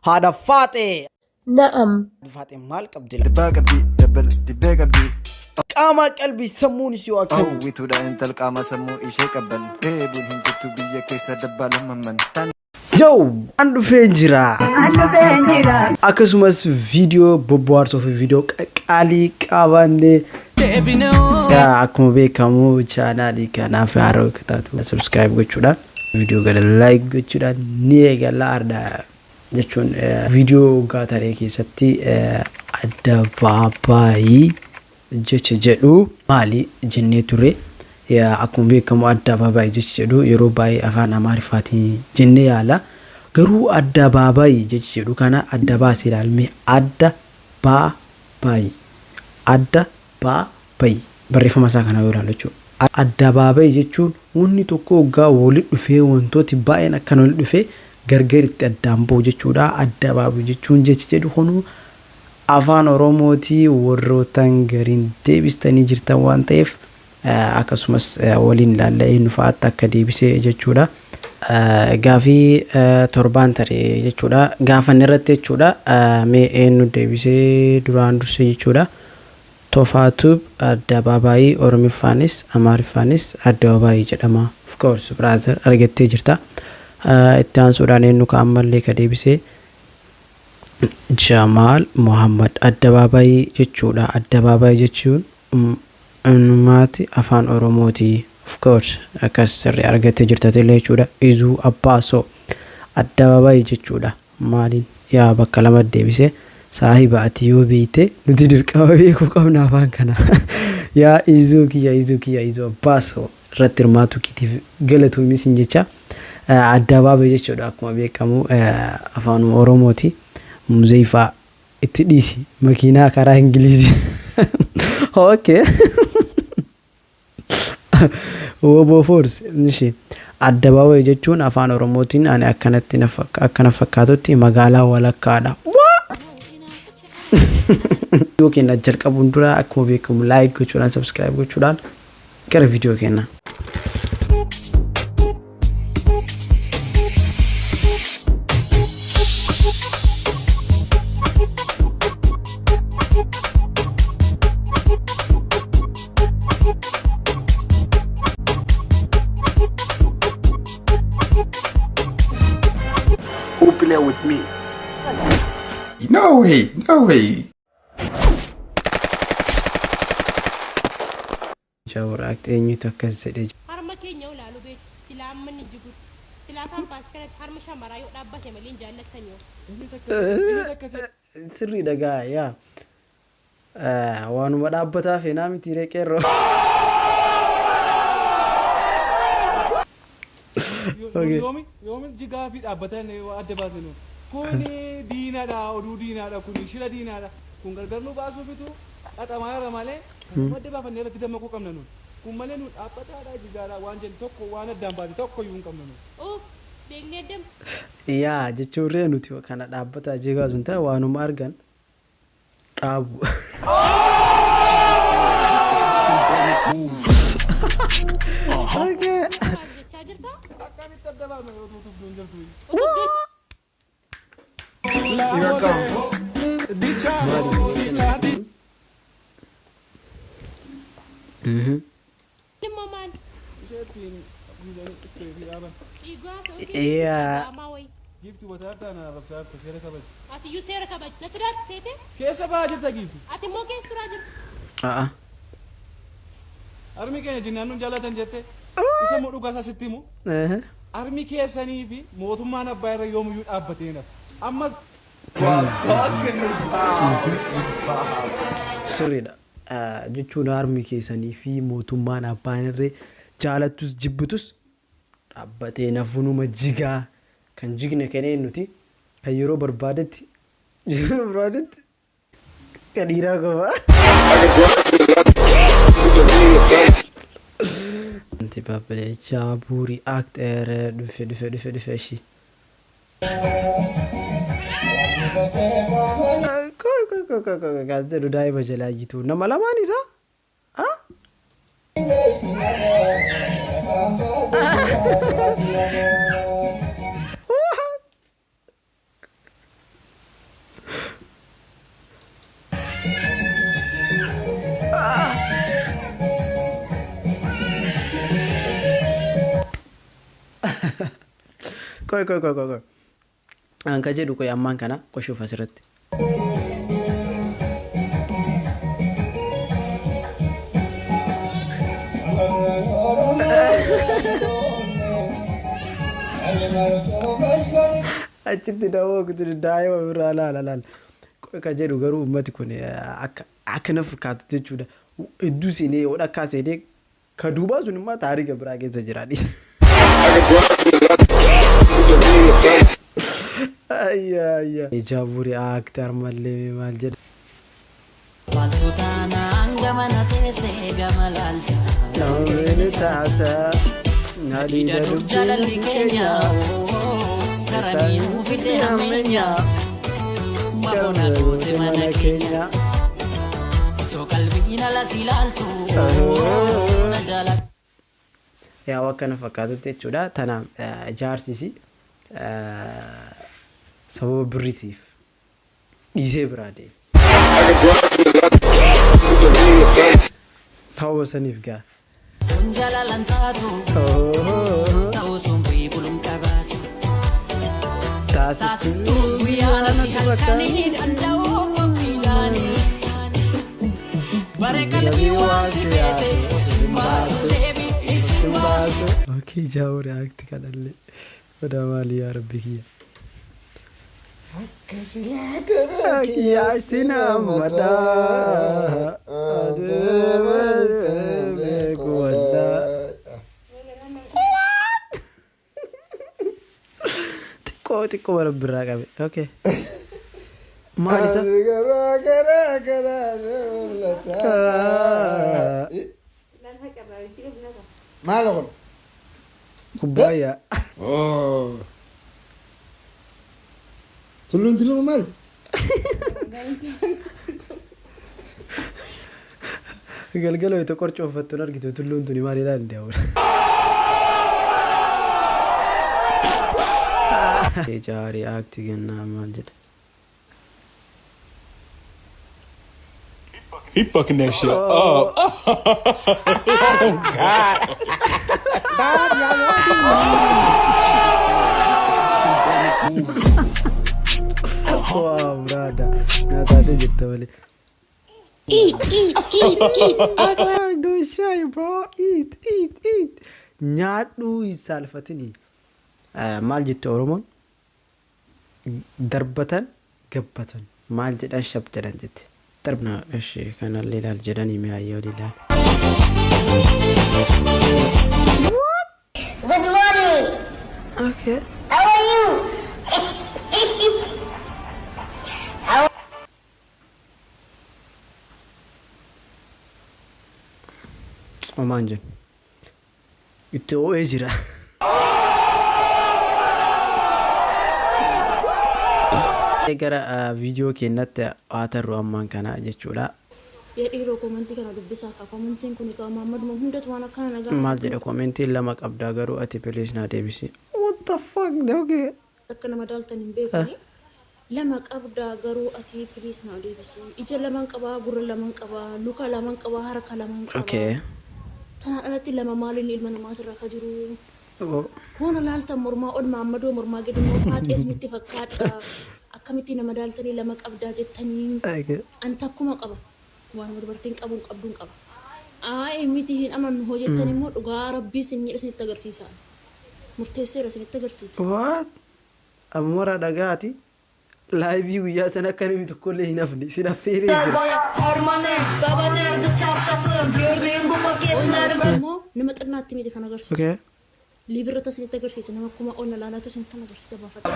هذا فاتي. نعم. فاتي مالك عبد الله. دباك عبدي. قام قلبي يسموني سوى كم. ويتودا انت القام سمو ايشي قبل. بون هنجتو بيا كيسا دبال ممن. Yo, ando fenjira. Akkasumas video boboarso fi video qali qabane. Ya akkuma beekamu channel kanaaf haroo kitaatu subscribe gochuudhaan video gala like gochuudhaan ni eegala arda jechuun video gaatare keessatti adda baabayi jecha jedhu maali jennee ture. Ya akkuma beekamu adda baabayi jecha jedhu yeroo baay'ee afaan amaariffaatiin jennee yaala. Garuu adda baabayi jecha jedhu kana adda baasee ilaalme adda baabayi barreeffama isaa kana yoo ilaalu jechuudha. Adda baabayi jechuun wanni tokko waggaa walitti dhufee wantooti baay'een akkan walitti dhufee gargaritti addaan ba'u jechuudha. Adda baabayi jechuun jecha jedhu kunu afaan Oromootii warrootaan gariin deebistanii jirtan waan ta'eef akkasumas waliin ilaallee nu fa'aatti akka deebisee jechuudha. Gaafii torbaan taree jechuudha. Gaafan irratti jechuudha. Mee eenyu deebisee duraan dursee jechuudha. Tofaatub adda baabayi Oromiffaanis Amaariffaanis adda baabayi jedhama. Of course brother argattee jirta. Itti aansuudhaan eenyu ka'ammallee ka deebisee Jamal Muhammad adda baabayi jechuudha. Adda baabayi jechuun ummati afaan Oromooti. Of course akkas sirrii argattee jirta jechuudha. Izuu Abbaaso adda baabayi jechuudha. Maaliin yaa bakka lama deebisee saahiba ati yoo beekte nuti dirqama beekuu qabna afaan kana. Yaa izuu kiyya Abbaaso irratti hirmaatu kitiif galatuumis jecha adda baabayi jechuudha. Akkuma beekamu afaan Oromooti. Muzeefaa itti dhiisi makiinaa karaa Ingiliizii. Okay. Wobo force nishi adda baabayi jechuun afaan Oromootiin ani akkanatti akkana fakkaatutti magaalaa walakkaadha. Video keenya jalqabuun dura akkuma beekamu like gochuudhaan subscribe gochuudhaan gara video keenya. Who play with me? No way. Jawra act eenyu takka sedhe. Harma keenya ulaalu beeku silaa ammanni jigu silaa kan paaskanatti harma shamaraa yoo dhaabbate malee hin jaallattan yoo. Sirrii dhagaa yaa waanuma dhaabbataa feenaa miti reeqeerroo. Yoomi jigaa fi dhaabbatan adda baasinu. Kuni diinaadha oduu diinaadha kuni shira diinaadha. Kun gargar nu baasuu bitu xaxamaa irra malee madda baafannee irratti dammaquu qabna nuti. Kun malee nu dhaabbataadha jigaadha waan jennu tokko waan addaan baase tokko iyyuu hin qabna nuti. Beeknee dem. Yaa jechuurree nuti kana dhaabbataa jigaa sun ta'e waanuma argan dhaabu. Okay. Akkamitti adda baafna yoo tuutuuf jirtu. Yeah. Giftu batata na rafsaat seera kabaj. Ati yu seera kabaj. Natirat seete? Keessa baa jirta giftu. Ati moo keessa turaa jirta? Armi keenya jinnaan nun jaalatan jette. Isa moo dhugaa sitti himu? Armi keessanii fi mootummaan abbaa irra yoomuyyuu dhaabbateena. Amma sirriidha. Jechuun armi keessanii fi mootummaan abbaan irree jaalattus jibbitus dhaabbatee nafunuma jigaa kan jigne kenneen nuti kan yeroo barbaadetti kan dhiiraa qaba. Anti babbalechaa buurii aakteera dhufe ishii. Gaazexeedhu daa'ima jalaa jitu nama lamaan isaa? koy. Anka jedhu koy ammaan kana qoshuuf asirratti. Achitti dawoo kutu daa'ima biraa laala. Koy ka jedhu garuu uummati kun akka na fakkaatu jechuudha. Hedduu seenee yoo dhakkaa seenee ka duubaa sun immoo taarika biraa keessa jiraadhis. Ayya. Ijaabuuri aktar mallee maal jedha. Wantoota naannoo teessee gama laalta. Namoonni taata naadhiidha Jaalalli keenya karamiinuu fidee hammeenya. Mabona goote mana keenya. So qalbiin ala si laaltu na jaalatu. Yaa akkana fakkaatutti jechuudha. Tana jaarsisi sababa birritiif dhiisee biraa deema. Sababa saniif gaa. Kun jaalalan taatu ta'uu sun bulum qabaatu. Taasistuu guyyaa namni halkanii danda'uu qophiidhaanii. Bare qalbii waan si beete simbaasu deebii simbaasu. Okey jaawuri akti kanallee odaa maalii yaa rabbi kiyya. Kiyyaa sinaa madaa adeemate beeku waldaa. Xiqqoo bara biraa qabe. Okay. Maal isa? Maal kun? Kubbaayyaa. Tulluun maal? Galgala wayita qorcoo uffattuun argitu tulluun tuni maal ilaalan daawudha. Jaarii akti kennaa maal jedha. He fucking that shit up. Wow, brother. Nataate jirta malee. Don't shy, bro. Eat. Nyaadhu isaalfatini. Maal jette Oromoon? Darbatan gabbatan. Maal jedhan shab jedhan jette. Darbna ishee kanallee ilaal jedhanii mi'aayyoo ilaal. Good morning. Okay. How are you? Omaan jennu. Itti oo'ee jira. Gara viidiyoo keenyatti haa tarru ammaan kana jechuudha. Dhiiroo komentii kana dubbisaa qaba. Komentiin kun egaa Maammaduma hundatu waan akkana nagaa. Maal jedha komentiin lama qabdaa garuu ati please naa deebisi. What the fuck? Okay. Akka nama daaltan hin beekani. Lama qabdaa garuu ati please naa deebisi. Ija lamaan qabaa, gurra lamaan qabaa, luka lamaan qabaa, harka lamaan qabaa. Okay. Kana alatti lama maaliin ilma namaatirra ka jiru. Hoona laaltan mormaa ol Maammadoo mormaa gadi immoo faaxee isinitti fakkaadha. Akkamitti nama daaltanii lama qabdaa jettanii. Ani takkuma qaba. Waan dubartiin qabuun qabduun qaba. Miti hin amannu hojjetan immoo dhugaa rabbii isinitti agarsiisa. Murteesseera isinitti agarsiisa. What? Ammoora dhagaati. Laayivii guyyaa sana akka namni tokkollee hin hafne sin affeeree jira. Immoo nama xinnaatti miti kan agarsiisa. Okay. Liibirratti isinitti agarsiisa. Nama akkuma onna laalaatu isinitti agarsiisa baafata.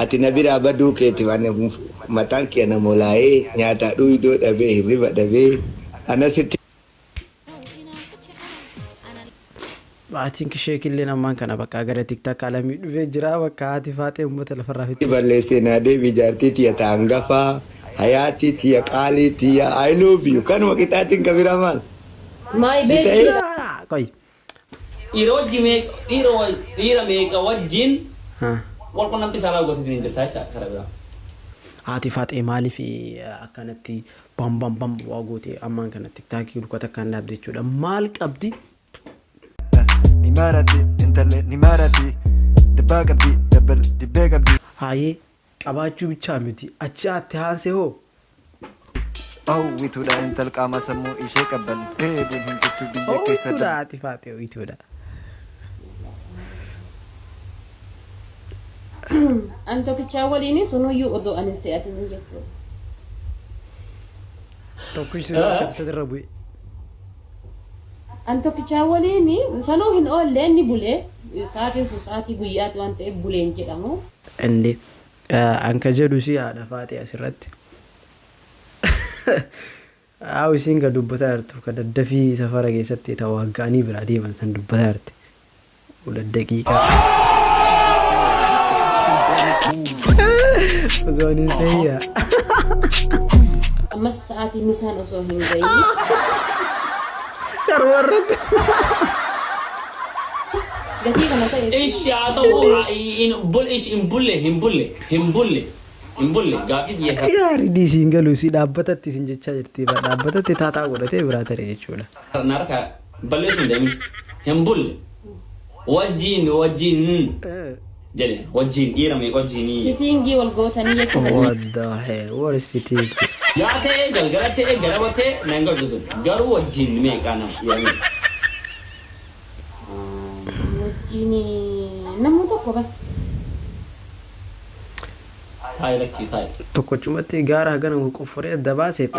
Ati na bira baduu keeti waan mataan kee na molaa'ee nyaata dhuydoo dhabee hirriba dhabee anasitti. Baatiin kisheekillee ammaan kana bakka gara tiktak alamii dhufee jira bakka haati faatee uummata lafarraa fitti. Balleessee naa deebii jaartii tiyya taangafaa hayaatii tiyya qaalii tiyya I love you kanuma qixaatiin kabira maal. My baby. Koi. Dhiira meeqa wajjin wal qunnamtii saalaa gosoota hin jirtaa jecha karaa biraa. Haati faatee maaliif akkanatti bam waa goote ammaan kana tiktaakii dukkata akkaan dhaabde jechuudha. Maal qabdi? marati intale ni marati dibba qabdi dabal dibbe qabdi haayee qabaachuu bichaa miti achi atti haansee hoo hawwituudha intal qaama sammuu ishee qabban dheebuun hin jirtu biyya keessa hawwituudha ati faatee hawwituudha. An tokkichaa waliin sunuyyuu odoo ani se'atin jechuudha. Tokkichi akka sadarra bu'e. An tokkichaa waliin sanuu hin oolle inni bulee sa'aatiin sun sa'aatii guyyaati waan ta'eef buleen jedhamu. Inni anka jedhu si haadha faatee asirratti. Haa isiin ka dubbataa jirtu ka daddafii safara keessatti ta'uu haggaanii biraa deeman san dubbataa jirti. Ula daqiiqaa. Osoo hin seeyyaa. Ammas sa'aatiin isaan osoo hin gahin. Karwarratti. Gatii kana ta'e. Ishi haa ta'u hin bulle gaafii dhiyeeffatu. Gaarii dhiisiin galuu si dhaabbatatti isin jechaa jirti dhaabbatatti taataa godhatee biraa ta'e jechuudha. Narka balleessuun deemi hin bulle wajjin jedhe wajjin dhiirame wajjinii. Sitiingii wal gootanii jechuudha. What the hell? What is sitiingi? Yaa ta'e galgala ta'e garaba ta'e nan gaddusu garuu wajjin meeqaa nama dhiirame. Wajjin namni tokko bas. Taa'e lakkii taa'e. Tokko cumatti gaara hagana qofforee adda baasee.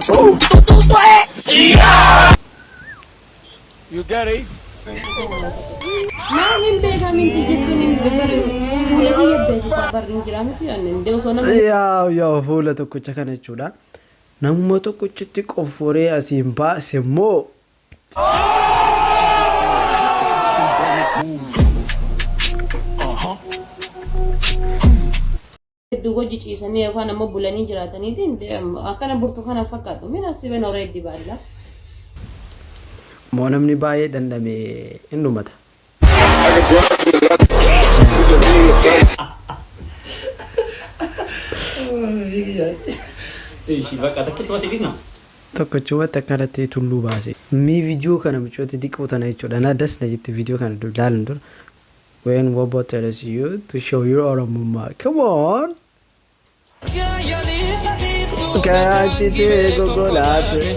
You get it? Maan hin beekaminti jechuun hin fuula biyya beeksisaa barri hin jiraamiti inni osoo namni. Yaa fuula tokkicha kana jechuudha. Namuma tokkichitti qofforee asiin baase immoo. Hedduu hojii ciisanii yookaan ammoo bulanii jiraataniitiin akkana burtukaana fakkaatu mina siben oreeddi baalla. Moo namni baay'ee dandamee hin dhumata. Tokkochumatti akkanatti tulluu baase. Mii viidiyoo kana micooti xiqqoo tana jechuudha. Na das na jetti viidiyoo kana ilaalan dura. When Wobo tells you to show your Oromummaa. Come on. Gaachitee gogolaate.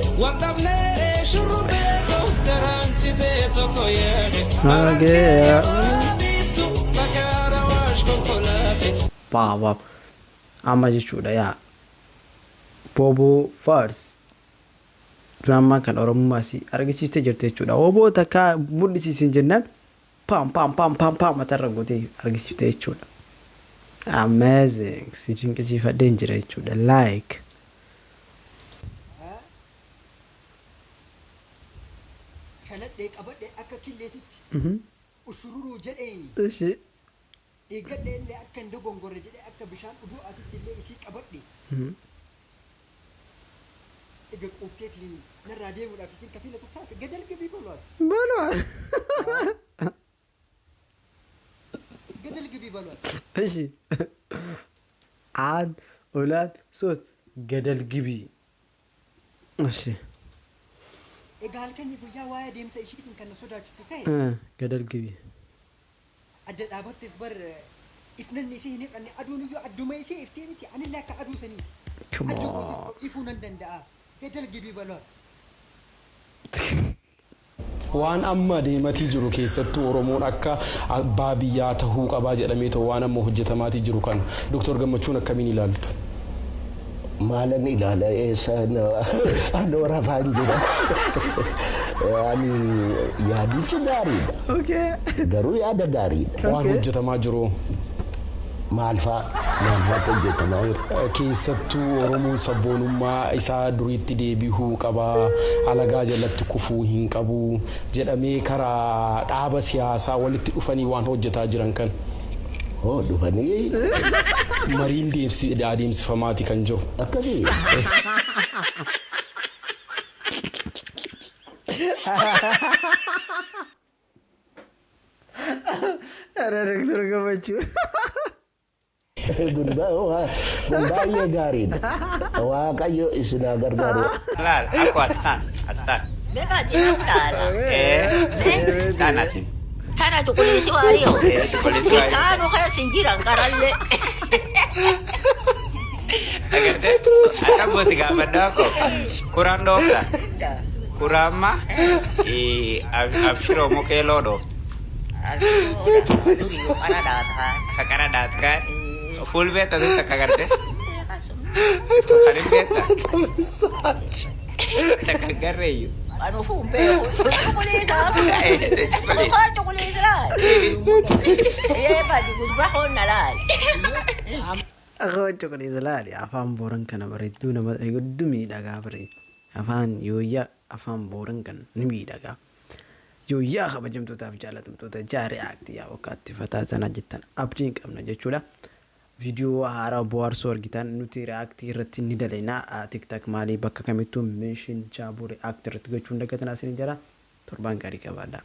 Wow. Amma jechuudha yaa. Bobo first. Drama kan Oromummaa si argisiistee jirti jechuudha. Wobo takka mul'isiisin jennaan. Pam matarra gootee argisiiftee jechuudha. Amazing. Si jinqisiifadhee hin jira jechuudha. Like. Shaladhee qabadhee akka killeetitti. Ushururuu jedheeni. Ishee. Eeggadhee illee akka hin dogongorre jedhee akka bishaan uduu atitti illee isii qabadhe. Egaa quufteetiin narraa deemuudhaaf isin kafiilatu taate gadal gabii balwaati. Gadal gabii balwaati. Ishee. Aan olaat soos gadal gibii. Ishee. Egaa halkanii guyyaa waa'ee adeemsa ishiitiin kan na sodaachisu ta'e. Gadal gibii. Adda dhaabatteef bar ifnanni isii hin hidhanne aduun iyyuu adduma isii iftee miti anillee akka aduu sanii. Adda gootis ifuu nan danda'a. Gadal gibii balwaati. Waan amma deematii jiru keessattuu Oromoon akka abbaa biyyaa tahuu qabaa jedhamee ta'u waan amma hojjetamaatii jiru kan Dr. Gammachuun akkamiin ilaaltu? Maalan ilaala anoo rafaan jira. Ani yaadichi gaariidha. Garuu yaada gaariidha. Waan hojjetamaa jiru. Maalfaatu hojjetamaa jiru. Keessattuu Oromoon sabboonummaa isaa duriitti deebi'uu qabaa, alagaa jalatti kufuu hin qabu jedhamee karaa dhaaba siyaasaa walitti dhufanii waan hojjetaa jiran kan. Dhufanii. Mariin adeemsifamaati kan jiru. Akkasii. Dr. Gammachuu. Kun baay'ee gaariidha. Waaqayyo isin haa gargaaru. Aku atan. Memang dia tak lah. Tak nak sini. Tana cukulisi wario. Cukulisi wario. Kano kaya sinjiran karalle. Agarte, ada buat gambar doko. Kurang doka. Kurang mah, abshiro mo kay lodo. Kakara dat kan. Full beta tu tak agarte. Karin beta. Tak agarre yo. Ano fumbe? Chocolate. Ano chocolate lah? Baju berahon nalal. Ako chocolate lali afaan boran kana bareedu nama eeguddu miidhagaa bare afaan yooyyaa afaan boran kan ni miidhagaa yooyyaa kabajamtootaaf jaalatamtoota jaaree aktii yaa wakkaatti fataa sana jettan abdiin qabna jechuudha. Viidiyoo haaraa bohaarsoo argitan nuti reaaktii irratti ni dalaynaa tiktak maalii bakka kamittuu meeshin chaabuu reaaktii irratti gochuun daggatanaa isin jira torbaan gaarii qabaadha.